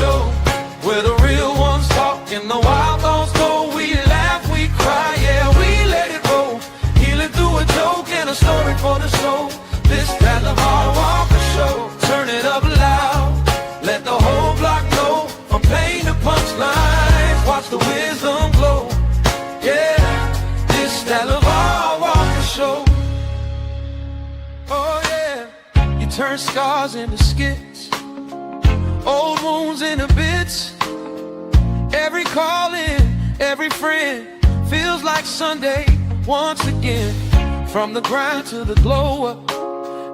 show, where the real ones talk and the wild thoughts go. We laugh, we cry, yeah, we let it roll. Healing through a joke and a story for the soul. This that LeVar Walker Show. Turn it up loud, let the whole block know. From pain to punchlines, watch the wisdom glow. Yeah, this that LeVar Walker Show. Oh yeah, you turn scars into skits, old wounds into bits. Every call in, every friend feels like Sunday once again. From the grind to the glow up,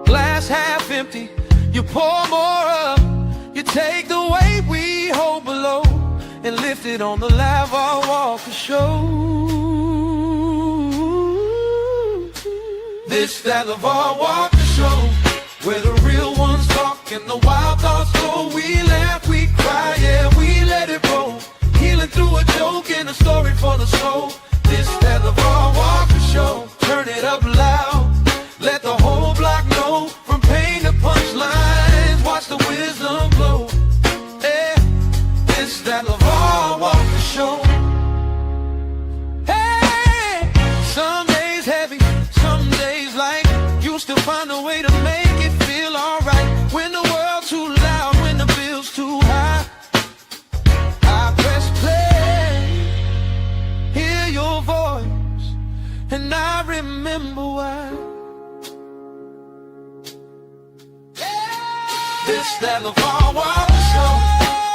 glass half empty, you pour more up. You take the weight we hold below and lift it on the LeVar Walker Show. This that LeVar Walker Show, where the real ones talk and the wild thoughts go. We laugh, we cry, yeah, we let it roll. Healing through a joke and a story for the soul. This that LeVar Walker Show. Turn it up loud, let the whole block know. From pain to punchlines, watch the wisdom glow. Yeah, this that LeVar Walker Show. Hey, some days heavy, some days light. You still find a way to make it feel alright. When the world's too loud, when the bill's too high, I press play, hear your voice, and I remember why. This that LeVar Walker Show,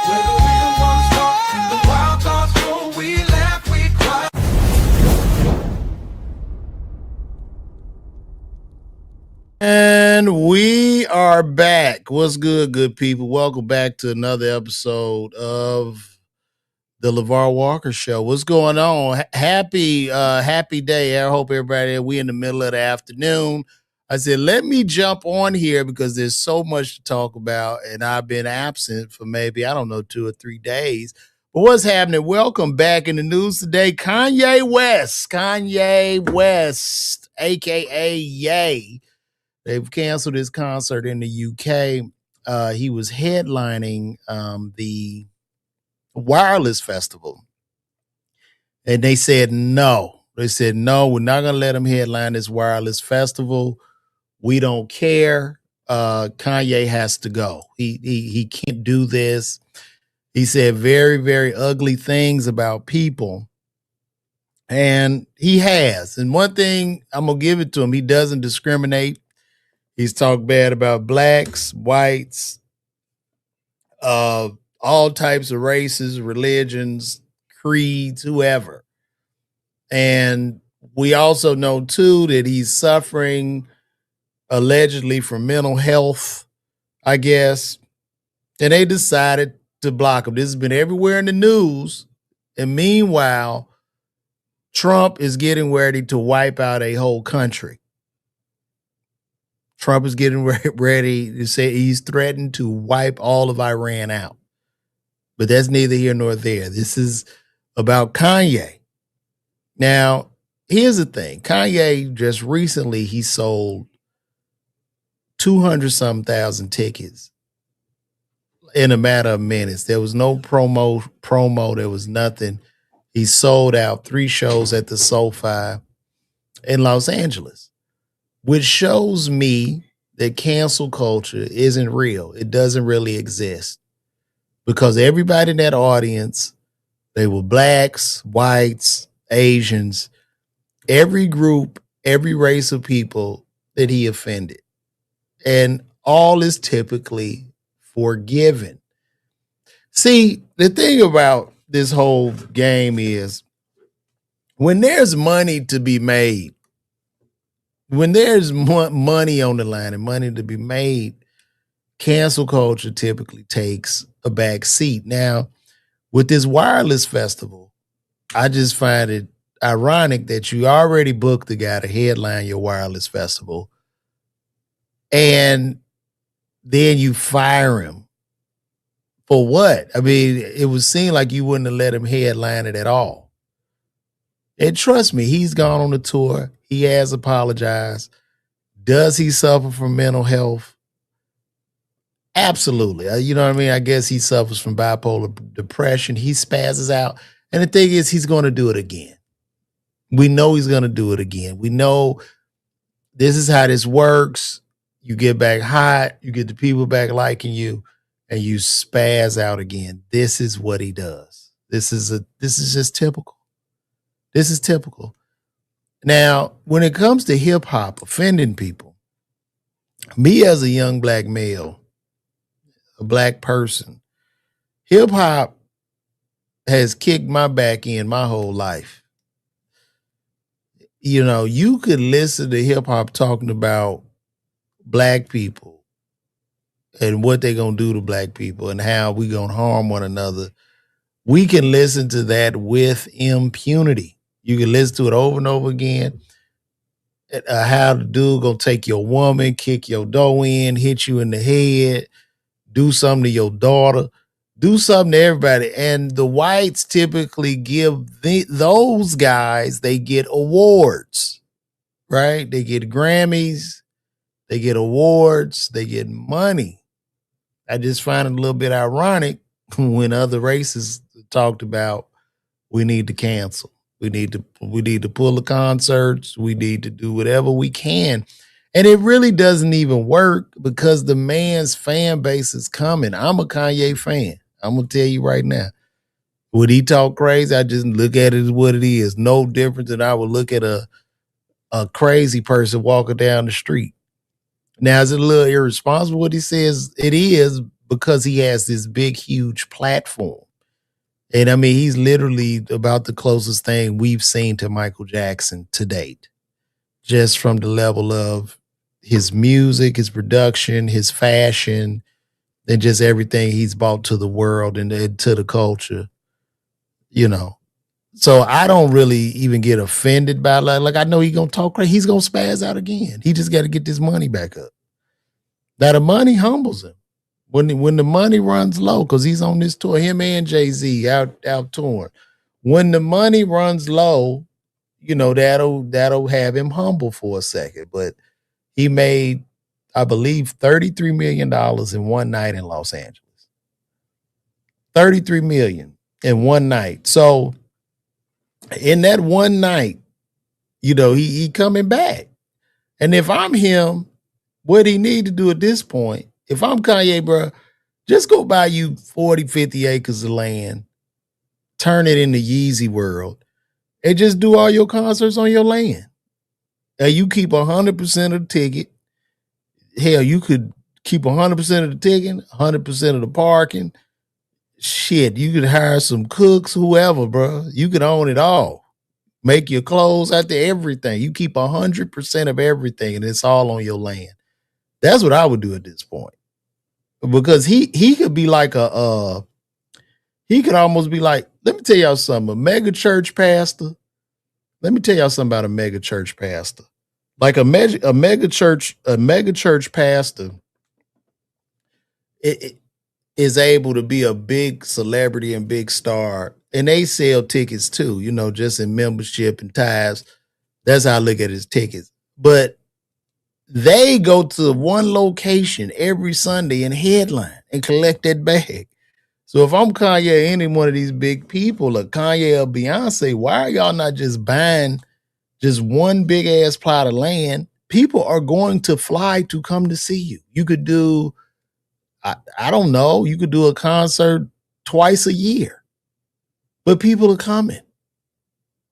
where the real ones talk, the wild thoughts go. We laugh, we cry. And we are back. What's good, good people? Welcome back to another episode of the LeVar Walker Show. What's going on? Happy day. I hope everybody, we in the middle of the afternoon. I said, let me jump on here because there's so much to talk about, and I've been absent for maybe, 2 or 3 days. But what's happening? Welcome back in the news today. Kanye West, aka Ye. They've canceled his concert in the UK. He was headlining the Wireless Festival. And they said no. They said, no, we're not going to let him headline this Wireless Festival. We don't care. Kanye has to go. He can't do this. He said very, very ugly things about people. And he has. And one thing, I'm going to give it to him, he doesn't discriminate. He's talked bad about blacks, whites, all types of races, religions, creeds, whoever. And we also know, too, that he's suffering allegedly from mental health, I guess. And they decided to block him. This has been everywhere in the news. And meanwhile, Trump is getting ready to wipe out a whole country. Trump is getting ready to say he's threatened to wipe all of Iran out. But that's neither here nor there. This is about Kanye. Now, here's the thing. Kanye just recently, he sold 200-some thousand tickets in a matter of minutes. There was no promo. There was nothing. He sold out 3 shows at the SoFi in Los Angeles, which shows me that cancel culture isn't real. It doesn't really exist because everybody in that audience, they were blacks, whites, Asians, every group, every race of people that he offended. And all is typically forgiven. See, the thing about this whole game is when there's money to be made, when there's money on the line and money to be made, cancel culture typically takes a back seat. Now, with this Wireless Festival, I just find it ironic that you already booked the guy to headline your Wireless Festival, and then you fire him. For what? I mean, it would seem like you wouldn't have let him headline it at all. And trust me, he's gone on the tour. He has apologized. Does he suffer from mental health? Absolutely. You know what I mean? I guess he suffers from bipolar depression. He spazzes out. And the thing is, he's going to do it again. We know he's going to do it again. We know this is how this works. You get back hot, you get the people back liking you, and you spaz out again. This is what he does. This is just typical. This is typical. Now, when it comes to hip hop offending people, me as a young black male, a black person, hip hop has kicked my back in my whole life. You know, you could listen to hip hop talking about black people and what they're going to do to black people and how we going to harm one another. We can listen to that with impunity. You can listen to it over and over again. How the dude going to take your woman, kick your dough in, hit you in the head, do something to your daughter, do something to everybody. And the whites typically give those guys, they get awards, right? They get Grammys, they get awards, they get money. I just find it a little bit ironic when other races talked about we need to cancel. We need to pull the concerts. We need to do whatever we can. And it really doesn't even work because the man's fan base is coming. I'm a Kanye fan. I'm going to tell you right now. Would he talk crazy? I just look at it as what it is. No different than I would look at a crazy person walking down the street. Now, is it a little irresponsible what he says? It is, because he has this big, huge platform. And I mean, he's literally about the closest thing we've seen to Michael Jackson to date, just from the level of his music, his production, his fashion, and just everything he's brought to the world and to the culture, you know. So I don't really even get offended by like I know he's gonna talk crazy. He's gonna spaz out again. He just got to get this money back up. Now the money humbles him. When the money runs low, because he's on this tour, him and Jay-Z out touring. When the money runs low, you know, that'll have him humble for a second. But he made, I believe, $33 million in one night in Los Angeles. $33 million in one night. So in that one night, you know, he coming back. And if I'm him, what he need to do at this point, if I'm Kanye, bro, just go buy you 40, 50 acres of land, turn it into Yeezy World, and just do all your concerts on your land. And you keep 100% of the ticket. Hell, you could keep 100% of the ticket, 100% of the parking. Shit, you could hire some cooks, whoever, bro. You could own it all. Make your clothes after everything. You keep 100% of everything, and it's all on your land. That's what I would do at this point. Because he could be like he could almost be like, let me tell y'all something, a mega church pastor. Let me tell y'all something about a mega church pastor. Like a mega church pastor it is able to be a big celebrity and big star. And they sell tickets too, you know, just in membership and tithes. That's how I look at his tickets. But they go to one location every Sunday and headline and collect that bag. So if I'm Kanye, any one of these big people, or Kanye or Beyonce, why are y'all not just buying just one big ass plot of land? People are going to fly to come to see you. You could do, I don't know, you could do a concert twice a year, but people are coming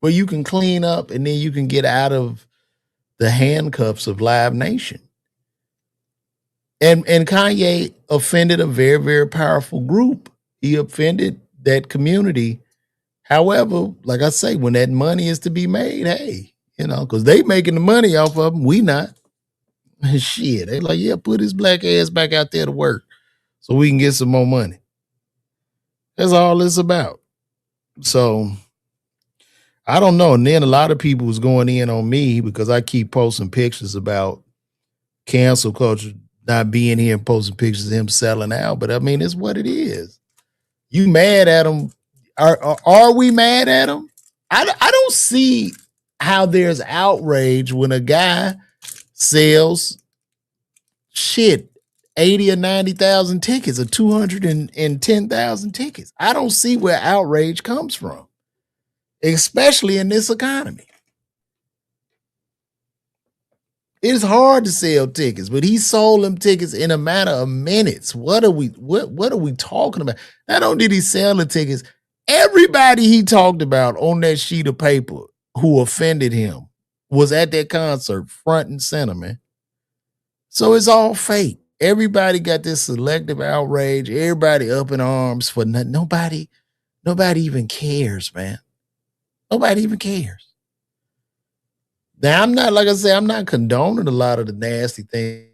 where you can clean up and then you can get out of the handcuffs of Live Nation. And Kanye offended a very, very powerful group. He offended that community. However, like I say, when that money is to be made, hey, you know, because they making the money off of them, we not. Shit, they like, yeah, put his black ass back out there to work so we can get some more money. That's all it's about. So I don't know. And then a lot of people was going in on me because I keep posting pictures about cancel culture not being here and posting pictures of him selling out. But I mean, it's what it is. You mad at him? Are we mad at him? I don't see how there's outrage when a guy sells shit 80 or 90,000 tickets or 210,000 tickets. I don't see where outrage comes from, especially in this economy. It's hard to sell tickets, but he sold them tickets in a matter of minutes. What are we talking about? Not only did he sell the tickets, everybody he talked about on that sheet of paper who offended him was at that concert front and center, man. So it's all fake. Everybody got this selective outrage. Everybody up in arms for nothing. Nobody even cares, man. Nobody even cares. Now, I'm not, like I say, I'm not condoning a lot of the nasty things.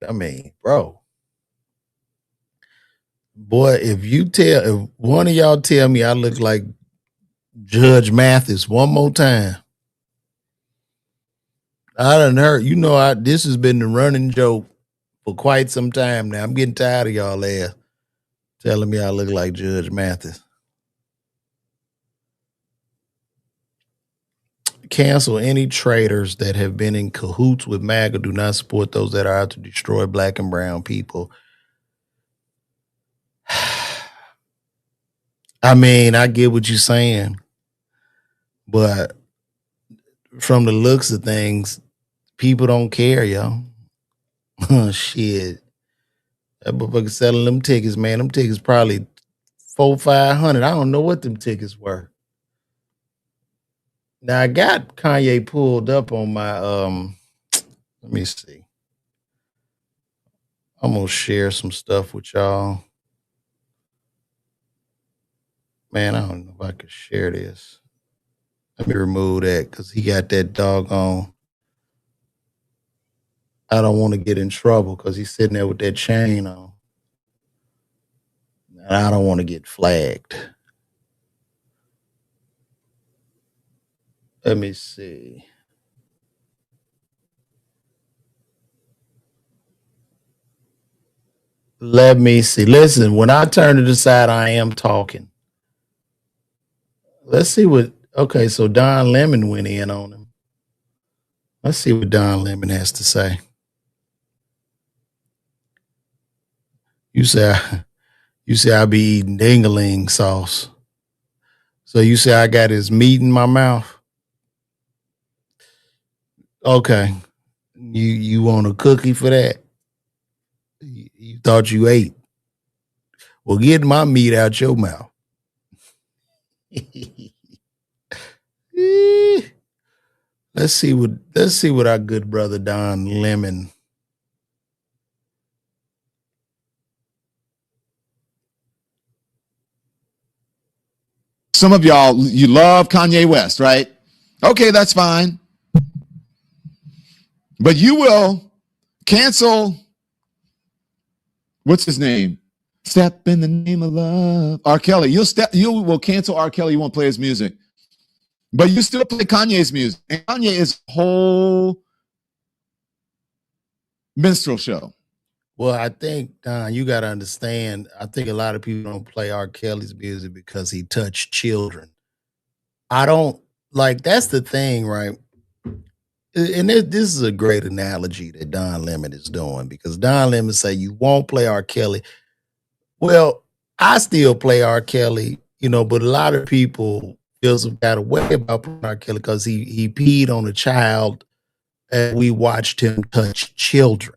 I mean, bro, boy, if one of y'all tell me I look like Judge Mathis one more time, I done heard, this has been the running joke for quite some time now. I'm getting tired of y'all ass telling me I look like Judge Mathis. Cancel any traitors that have been in cahoots with MAGA. Do not support those that are out to destroy black and brown people. I mean, I get what you're saying, but from the looks of things, people don't care, yo. Shit. That motherfucker selling them tickets, man. Them tickets probably $400-500. I don't know what them tickets were. Now I got Kanye pulled up on my let me see. I'm gonna share some stuff with y'all. Man, I don't know if I could share this. Let me remove that because he got that doggone. I don't want to get in trouble because he's sitting there with that chain on. And I don't want to get flagged. Let me see. Let me see. Listen, when I turn to the side, I am talking. Let's see what. Okay, so Don Lemon went in on him. Let's see what Don Lemon has to say. You say I be eating ding-a-ling sauce. So you say I got his meat in my mouth? Okay. You want a cookie for that? You thought you ate. Well, get my meat out your mouth. Let's see what our good brother Don Lemon. Some of y'all, you love Kanye West, right? Okay, that's fine. But you will cancel, what's his name? Step in the name of love. R. Kelly. You will cancel R. Kelly. You won't play his music. But you still play Kanye's music. And Kanye is a whole minstrel show. Well, I think, Don, you got to understand, I think a lot of people don't play R. Kelly's music because he touched children. I don't, like, that's the thing, right? And this is a great analogy that Don Lemon is doing, because Don Lemon say you won't play R. Kelly. Well, I still play R. Kelly, but a lot of people feel some kind of way about playing R. Kelly because he peed on a child and we watched him touch children,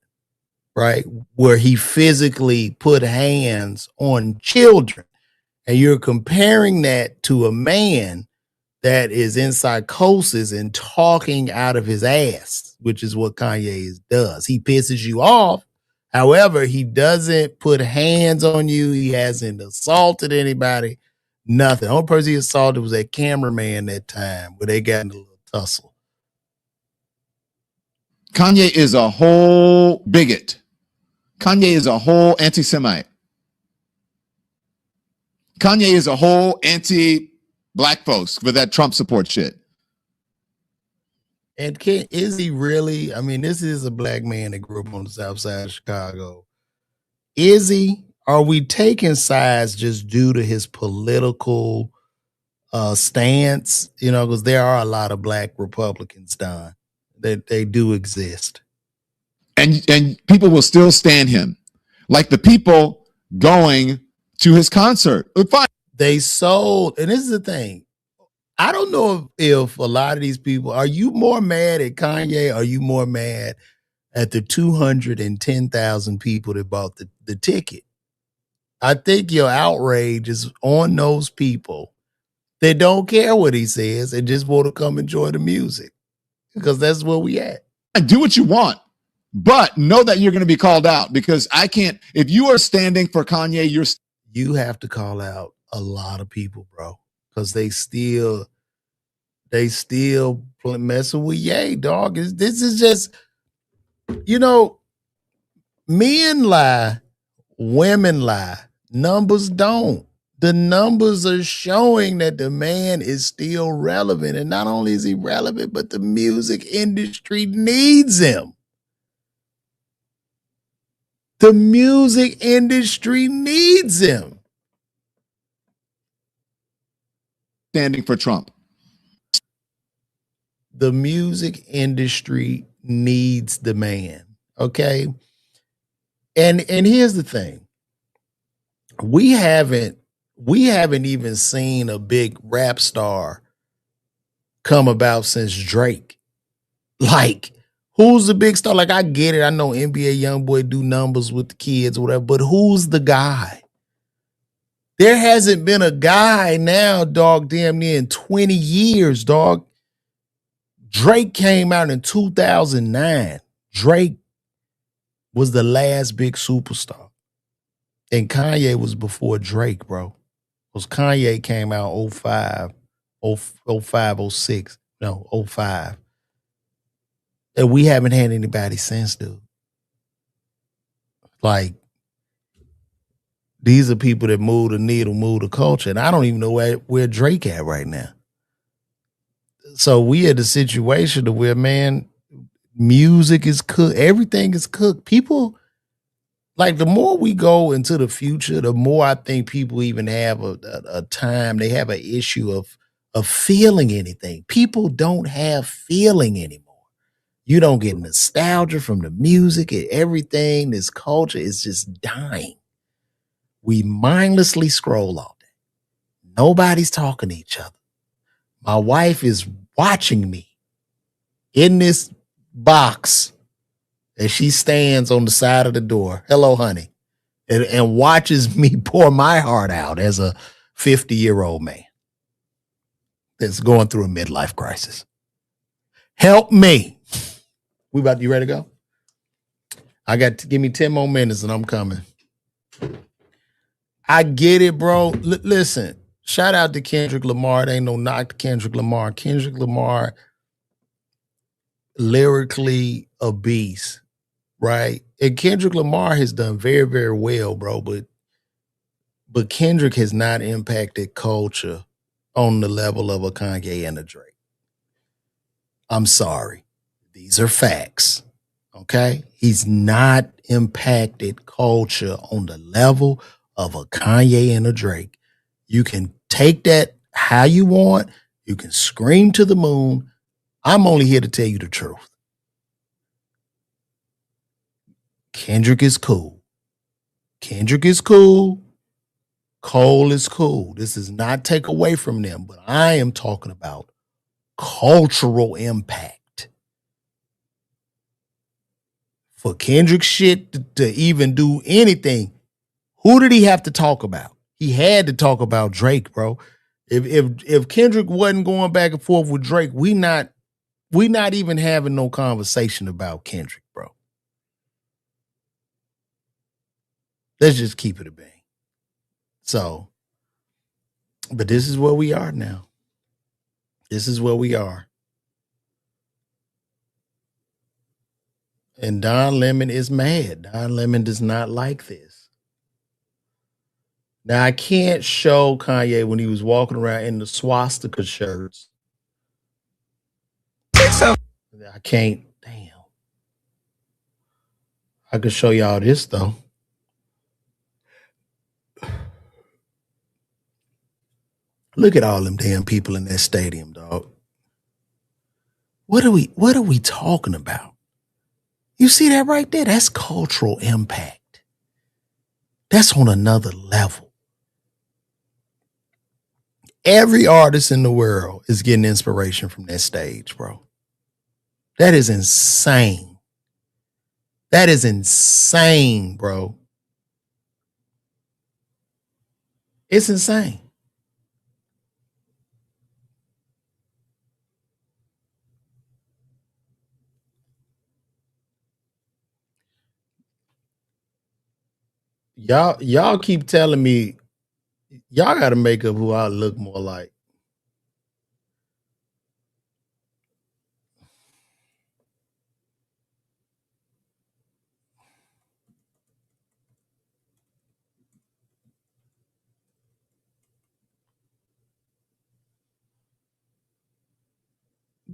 right? Where he physically put hands on children. And you're comparing that to a man that is in psychosis and talking out of his ass, which is what Kanye does. He pisses you off. However, he doesn't put hands on you. He hasn't assaulted anybody. Nothing. The only person he assaulted was that cameraman that time where they got in a little tussle. Kanye is a whole bigot. Kanye is a whole anti-Semite. Kanye is a whole anti-black folks for that Trump support shit. And is he really? I mean, this is a black man that grew up on the south side of Chicago. Is he? Are we taking sides just due to his political stance? Because there are a lot of black Republicans, Don. They do exist. And people will still stand him. like the people going to his concert. Fine. They sold, and this is the thing. I don't know if a lot of these people, are you more mad at Kanye? Or are you more mad at the 210,000 people that bought the ticket? I think your outrage is on those people that don't care what he says and just want to come enjoy the music, because that's where we at. Do what you want, but know that you're going to be called out, because I can't. If you are standing for Kanye, you have to call out a lot of people, bro, because they still messing with Ye, dog. This is just, men lie, women lie, numbers don't. The numbers are showing that the man is still relevant. And not only is he relevant, but the music industry needs him. The music industry needs him. standing for Trump. The music industry needs the man. Okay. And here's the thing. We haven't even seen a big rap star come about since Drake. Like, who's the big star? Like, I get it. I know NBA YoungBoy do numbers with the kids or whatever, but who's the guy? There hasn't been a guy now, dog, damn near in 20 years, dog. Drake came out in 2009. Drake was the last big superstar. And Kanye was before Drake, bro. Because Kanye came out 05, 06. No, 05. And we haven't had anybody since, dude. Like, these are people that move the needle, move the culture. And I don't even know where Drake at right now. So we had a situation where, man, music is cooked. Everything is cooked. People, like, the more we go into the future, the more I think people even have a time, they have an issue of feeling anything. People don't have feeling anymore. You don't get nostalgia from the music and everything. This culture is just dying. We mindlessly scroll all day. Nobody's talking to each other. My wife is watching me in this box as she stands on the side of the door. Hello, honey. And watches me pour my heart out as a 50-year-old man that's going through a midlife crisis. Help me. You ready to go? Give me 10 more minutes and I'm coming. I get it, bro. Listen, shout out to Kendrick Lamar. There ain't no knock to Kendrick Lamar. Kendrick Lamar, lyrically a beast, right? And Kendrick Lamar has done very, very well, bro. But Kendrick has not impacted culture on the level of a Kanye and a Drake. I'm sorry. These are facts. Okay? He's not impacted culture on the level of a Kanye and a Drake. You can take that how you want. You can scream to the moon. I'm only here to tell you the truth. Kendrick is cool. Kendrick is cool. Cole is cool. This does not take away from them, but I am talking about cultural impact. For Kendrick shit to even do anything, who did he have to talk about? He had to talk about Drake, bro. If Kendrick wasn't going back and forth with Drake, we not even having no conversation about Kendrick, bro. Let's just keep it a bang. So, but this is where we are now. This is where we are. And Don Lemon is mad. Don Lemon does not like this. Now, I can't show Kanye when he was walking around in the swastika shirts. I can't. Damn. I could show y'all this, though. Look at all them damn people in that stadium, dog. What are we talking about? You see that right there? That's cultural impact. That's on another level. Every artist in the world is getting inspiration from that stage, bro. That is insane. That is insane, bro. It's insane. Y'all keep telling me y'all got to make up who I look more like.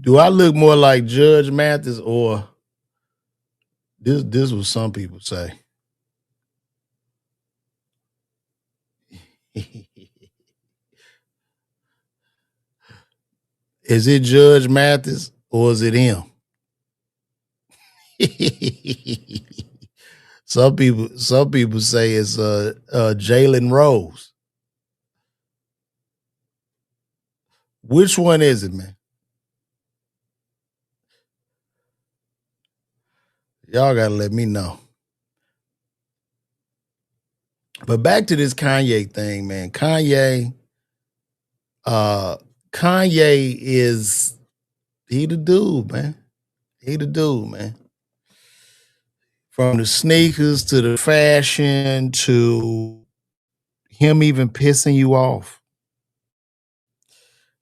Do I look more like Judge Mathis or this was some people say? Is it Judge Mathis or is it him? some people say it's Jalen Rose. Which one is it, man? Y'all gotta let me know. But back to this Kanye thing, man. Kanye is he the dude, man. He the dude, man. From the sneakers to the fashion to him even pissing you off.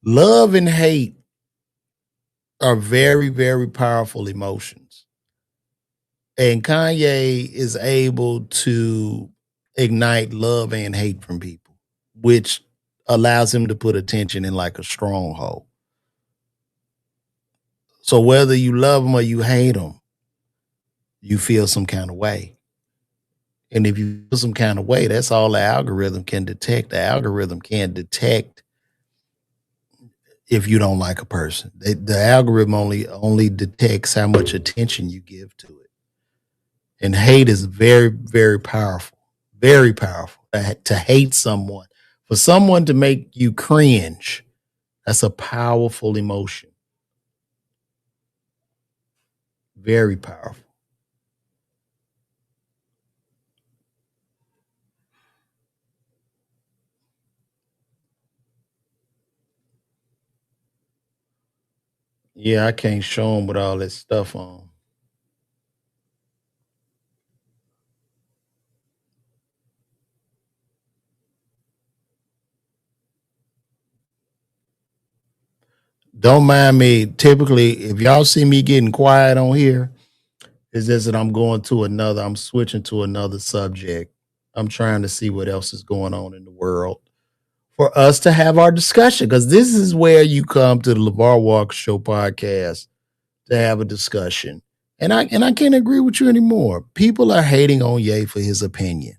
Love and hate are very, very powerful emotions. And Kanye is able to ignite love and hate from people, which allows him to put attention in like a stronghold. So whether you love him or you hate him, you feel some kind of way. And if you feel some kind of way, that's all the algorithm can detect. The algorithm can't detect if you don't like a person. The algorithm only detects how much attention you give to it. And hate is very, very powerful. Very powerful. To hate someone, for someone to make you cringe, that's a powerful emotion. Very powerful. Yeah, I can't show them with all that stuff on. Don't mind me. Typically, if y'all see me getting quiet on here, it's just that I'm switching to another subject. I'm trying to see what else is going on in the world for us to have our discussion. Because this is where you come to the LeVar Walker Show podcast to have a discussion. And I can't agree with you anymore. People are hating on Ye for his opinion.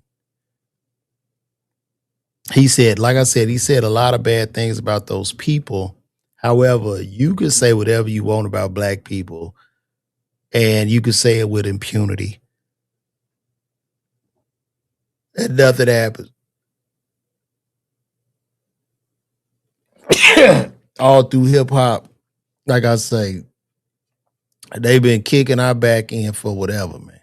He said, like I said, he said a lot of bad things about those people. However, you could say whatever you want about black people, and you could say it with impunity. And nothing happens. All through hip hop, like I say, they've been kicking our back in for whatever, man.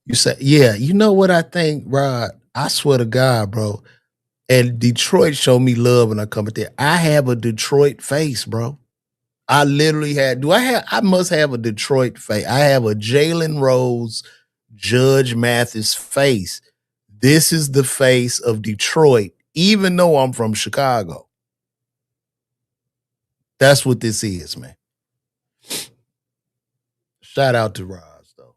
You say, yeah, you know what I think, Rod? I swear to God, bro. And Detroit showed me love when I come there. I have a Detroit face, bro. I literally I must have a Detroit face. I have a Jalen Rose, Judge Mathis face. This is the face of Detroit, even though I'm from Chicago. That's what this is, man. Shout out to Roz, though.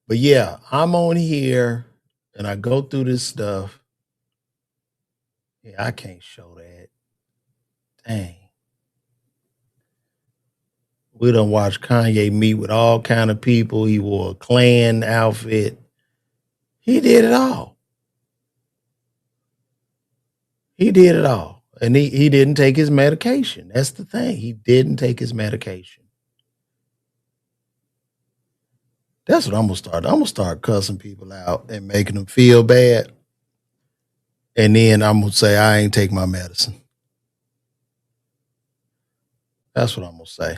But yeah, I'm on here and I go through this stuff. Yeah, I can't show that. Dang. We done watched Kanye meet with all kind of people. He wore a Klan outfit. He did it all. He did it all. And he didn't take his medication. That's the thing. He didn't take his medication. That's what I'm gonna start. I'm gonna start cussing people out and making them feel bad. And then I'm gonna say I ain't take my medicine. That's what I'm gonna say.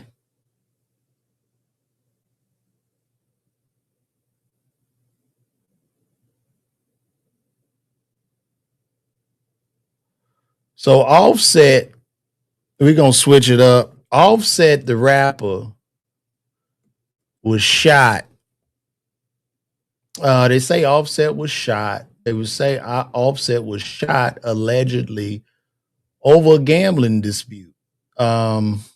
So Offset, we're gonna switch it up. Offset the rapper was shot. They say Offset was shot. They would say Offset was shot allegedly over a gambling dispute. Let's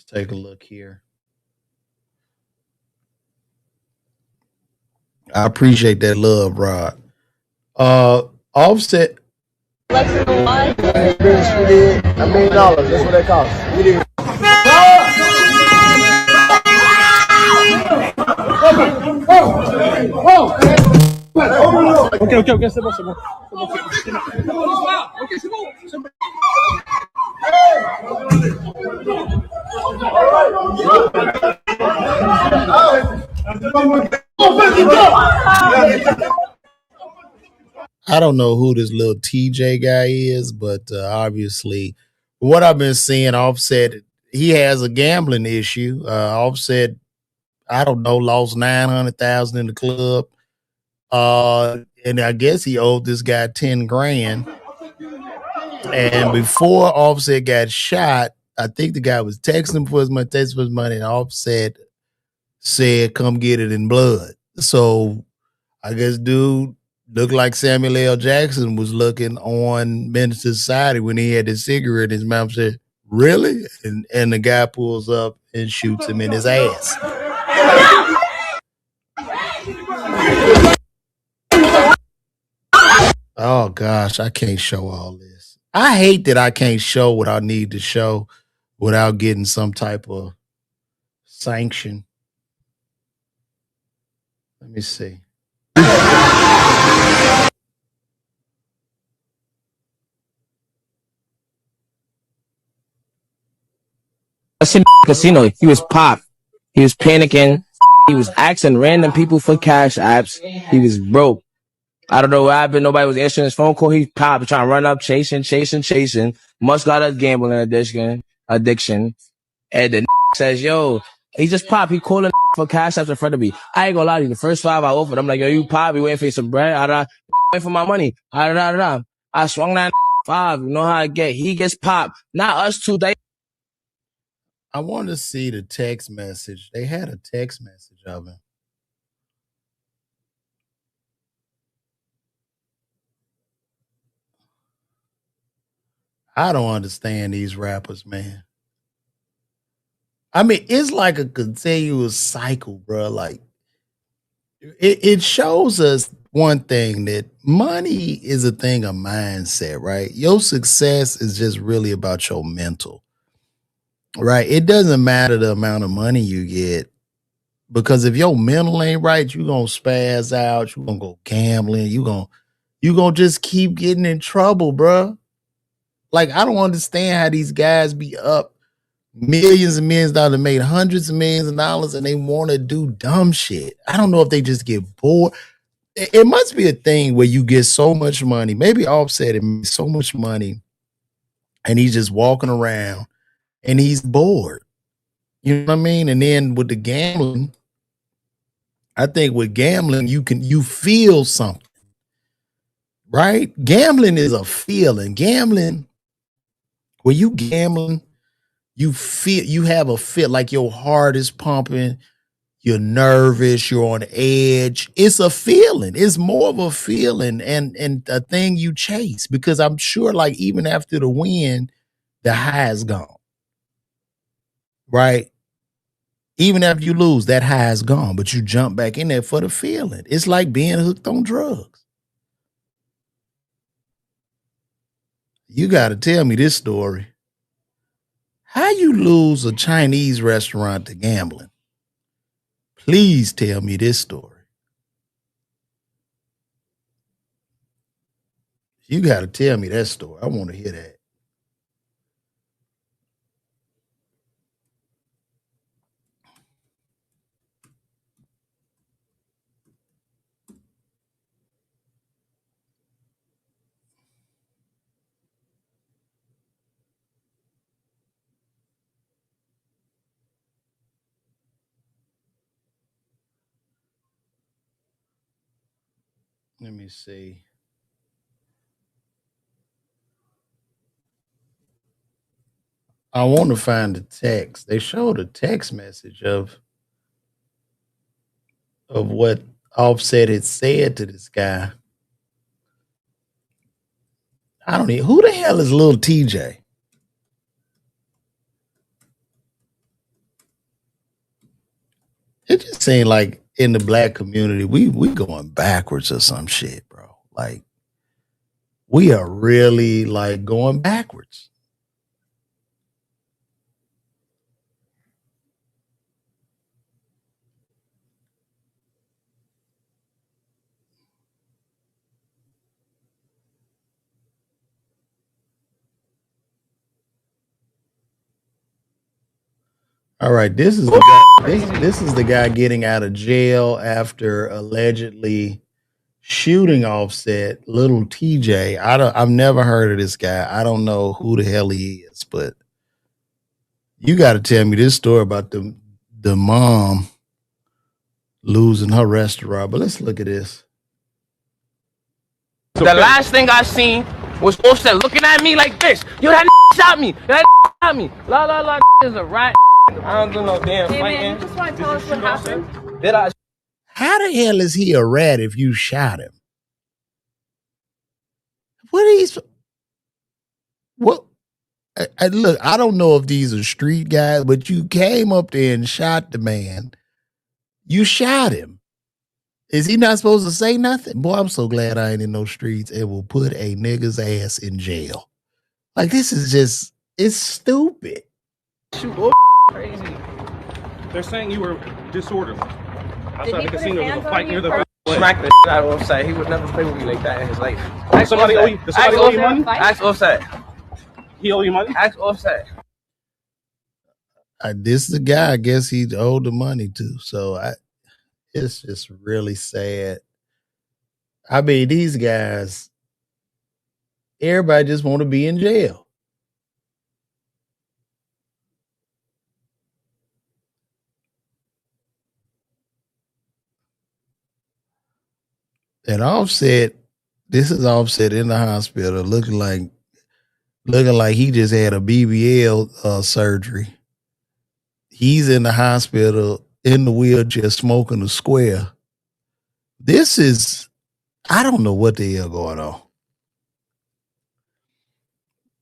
take a look here. I appreciate that love, Rod. Offset. $1 million. That's what they cost. Ok, c'est bon, c'est bon. Ok, c'est bon. I don't know who this little TJ guy is, but obviously, what I've been seeing, Offset, he has a gambling issue. Offset, I don't know, lost 900,000 in the club, and I guess he owed this guy 10 grand. And before Offset got shot, I think the guy was texting him for his money, and Offset said, "Come get it in blood." So I guess dude looked like Samuel L. Jackson was looking on Menace to Society when he had his cigarette in his mouth. Said, "Really?" And the guy pulls up and shoots him in his ass. Oh gosh, I can't show all this. I hate that I can't show what I need to show without getting some type of sanction. Let me see. Casino. He was popped. He was panicking. He was asking random people for cash apps. He was broke. I don't know what happened. Nobody was answering his phone call. He popped, trying to run up, chasing. Must got a gambling addiction. And the says, yo, he just popped. He calling for cash apps in front of me. I ain't gonna lie to you. The first 5 I offered, I'm like, yo, you pop. You waiting for some bread? Waiting for my money. I swung that 5. You know how I get. He gets popped. Not us two. I want to see the text message. They had a text message of him. I don't understand these rappers, man. I mean, it's like a continuous cycle, bro. Like it shows us one thing that money is a thing of mindset, right? Your success is just really about your mental, right? It doesn't matter the amount of money you get because if your mental ain't right, you're gonna spaz out, you're gonna go gambling, you gonna just keep getting in trouble, bro. Like, I don't understand how these guys be up millions and millions of dollars, made hundreds of millions of dollars, and they want to do dumb shit. I don't know if they just get bored. It must be a thing where you get so much money. Maybe Offset it makes so much money, and he's just walking around and he's bored. You know what I mean? And then with the gambling, I think with gambling, you feel something, right? Gambling is a feeling. Gambling, when you gambling, you have a feel like your heart is pumping, you're nervous, you're on edge. It's a feeling. It's more of a feeling and a thing you chase because I'm sure like even after the win, the high is gone. Right? Even after you lose, that high is gone, but you jump back in there for the feeling. It's like being hooked on drugs. You got to tell me this story. How you lose a Chinese restaurant to gambling? Please tell me this story. You got to tell me that story. I want to hear that. Let me see. I want to find the text. They showed a text message of what Offset had said to this guy. I don't even. Who the hell is Lil TJ? It just seemed like in the black community, we going backwards or some shit, bro. Like we are really like going backwards. All right, this is the guy. This is the guy getting out of jail after allegedly shooting Offset. Little TJ. I've never heard of this guy. I don't know who the hell he is, but you got to tell me this story about the mom losing her restaurant. But let's look at this. The last thing I seen was Offset looking at me like this. Yo, that shot me. That shot me. La la la is a rat. I don't do no damn Hey fighting. man, you just want to tell us what happened? Did I? How the hell is he a rat if you shot him? What are these? What? Look, I don't know if these are street guys, but you came up there and shot the man. You shot him. Is he not supposed to say nothing? Boy, I'm so glad I ain't in no streets and will put a nigga's ass in jail. Like, this is just, it's stupid. Shoot, crazy. They're saying you were disorderly. Did Outside he the put his casino, there's hands a on fight you near the first? Smack the shit out of Offset. He would never play with me like that in his life. Does somebody owe you, money? Ask Offset. He owe you money? Ask Offset. This is the guy I guess he owed the money to. So it's just really sad. I mean, these guys, everybody just want to be in jail. And Offset, this is Offset in the hospital, looking like he just had a BBL surgery. He's in the hospital in the wheelchair smoking a square. This is, I don't know what the hell going on.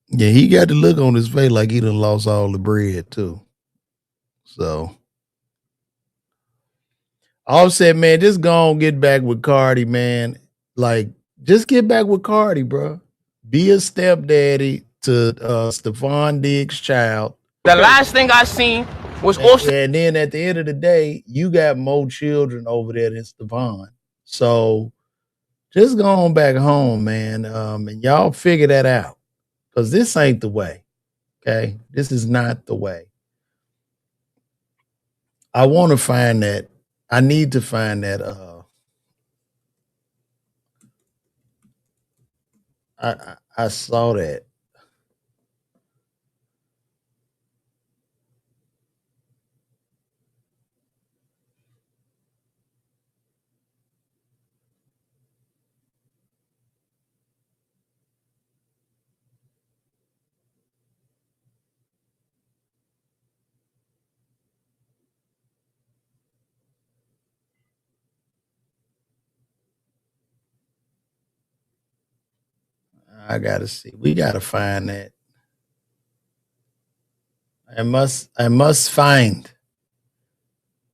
Yeah, he got the look on his face like he done lost all the bread too. So Offset, man, just go on, get back with Cardi, man. Like, just get back with Cardi, bro. Be a stepdaddy to Stephon Diggs' child. The last thing I seen was Offset. And then at the end of the day, you got more children over there than Stephon. So just go on back home, man. And y'all figure that out. Because this ain't the way. Okay? This is not the way. I want to find that. I need to find that. I saw that. I gotta see. We gotta find that. I must find.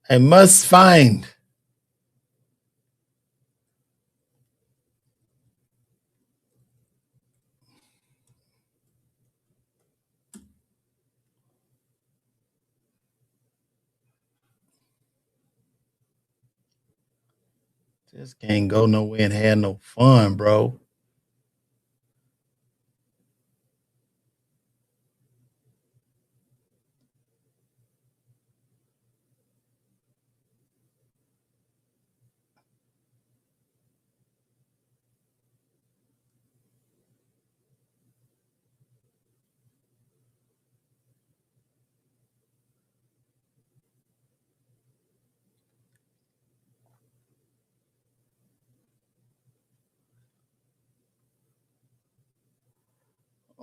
I must find. Just can't go nowhere and have no fun, bro.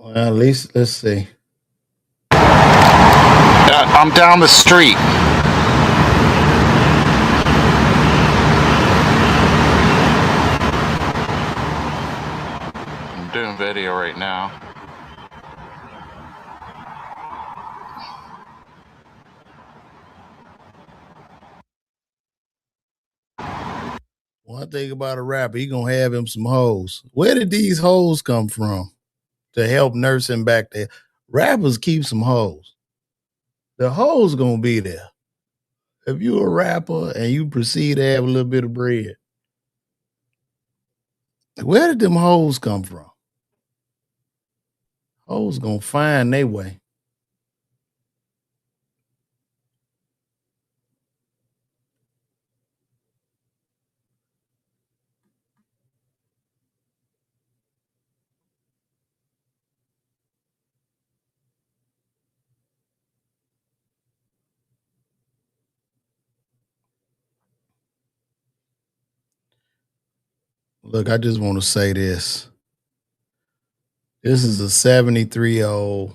Well, at least let's see. I'm down the street. I'm doing video right now. One thing about a rapper, he gonna have him some hoes. Where did these hoes come from to help nurse him back there? Rappers keep some hoes. The hoes gonna be there. If you a rapper and you proceed to have a little bit of bread, where did them hoes come from? Hoes gonna find their way. Look, I just want to say this. This is a 73-year-old.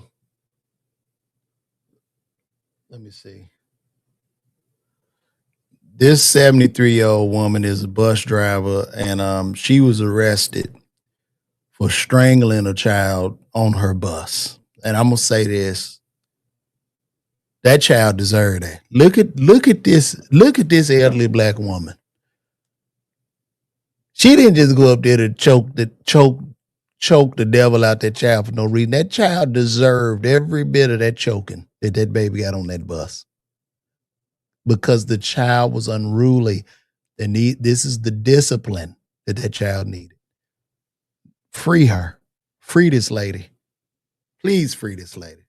Let me see. This 73-year-old woman is a bus driver, and she was arrested for strangling a child on her bus. And I'm gonna say this: that child deserved that. Look at this elderly black woman. She didn't just go up there to choke the devil out that child for no reason. That child deserved every bit of that choking that baby got on that bus, because the child was unruly. This is the discipline that child needed. Free her. Free this lady. Please free this lady.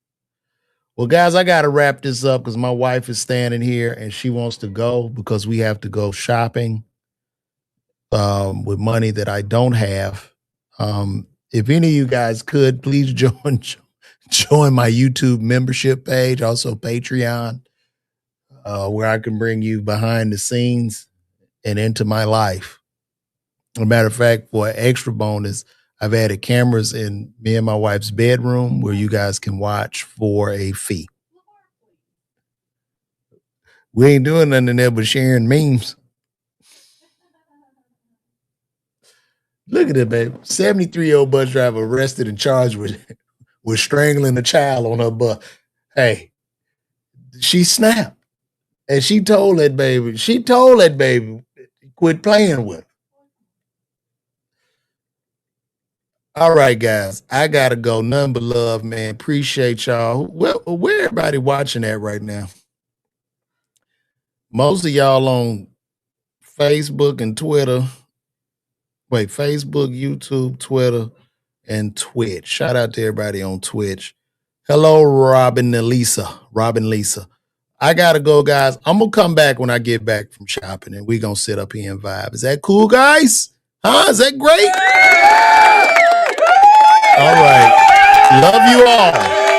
Well, guys, I got to wrap this up because my wife is standing here and she wants to go because we have to go shopping with money that I don't have. If any of you guys could, please join my YouTube membership page, also Patreon, where I can bring you behind the scenes and into my life. As a matter of fact, for an extra bonus, I've added cameras in me and my wife's bedroom where you guys can watch for a fee. We ain't doing nothing there but sharing memes. Look at it, baby. 73-year-old bus driver arrested and charged with strangling a child on her bus. Hey, she snapped. And she told that baby, quit playing with her. All right, guys, I gotta go. None but love, man. Appreciate y'all. Where everybody watching at right now? Most of y'all on Facebook and Twitter. Wait, Facebook, YouTube, Twitter, and Twitch. Shout out to everybody on Twitch. Hello, Robin and Lisa. I gotta go, guys. I'm gonna come back when I get back from shopping, and we're gonna sit up here and vibe. Is that cool, guys? Huh? Is that great? All right. Love you all.